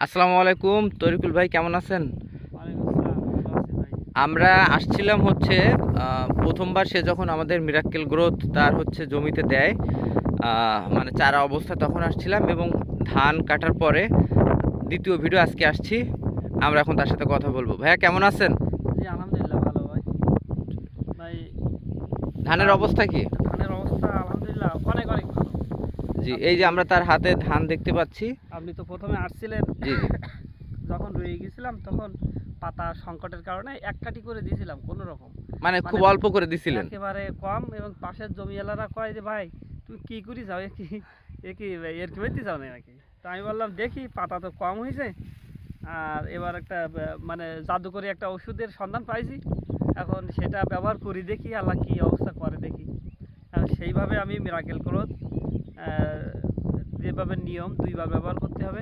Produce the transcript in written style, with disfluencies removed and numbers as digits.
আসসালামু আলাইকুম তরিকুল ভাই, কেমন আছেন? ওয়ালাইকুম আসসালাম, ভালো আছি ভাই। আমরা আসছিলাম হচ্ছে প্রথমবার সে যখন আমাদের মিরাক্কেল গ্রোথ তার হচ্ছে জমিতে দেয়, মানে চারা অবস্থা তখন আসছিলাম, এবং ধান কাটার পরে দ্বিতীয় ভিডিও আজকে আসছি। আমরা এখন তার সাথে কথা বলবো। ভাইয়া কেমন আছেন? জি আলহামদুলিল্লাহ ভালো ভাই। ভাই ধানের ধান অবস্থা কি? ধানের অবস্থা আলহামদুলিল্লাহ অনেক অনেক ভালো। জি, আপনি এই যে আমরা তার হাতে ধান দেখতে পাচ্ছি। আপনি তো প্রথমে আসছিলেন, জি জি। যখন রয়ে গেছিলাম তখন পাতা সংকটের কারণে এক কাটি করে দিয়েছিলাম কোনো রকম। মানে মানে খুব অল্প করে দিছিলেন। একেবারে কম, এবং পাশের জমিওয়ালারা কয় যে ভাই তুমি কি করি যাও, এ কি এর কি হইতে চাও না নাকি? তো আমি বললাম দেখি পাতা তো কম হয়েছে, আর এবার একটা মানে জাদুকরি একটা ওষুধের সন্ধান পাইছি, এখন সেটা ব্যবহার করি, দেখি আল্লাহ কী অবস্থা করে দেখি। সেইভাবে আমি মিরাকেল গ্রোথ যেভাবে নিয়ম 2 বার ব্যবহার করতে হবে।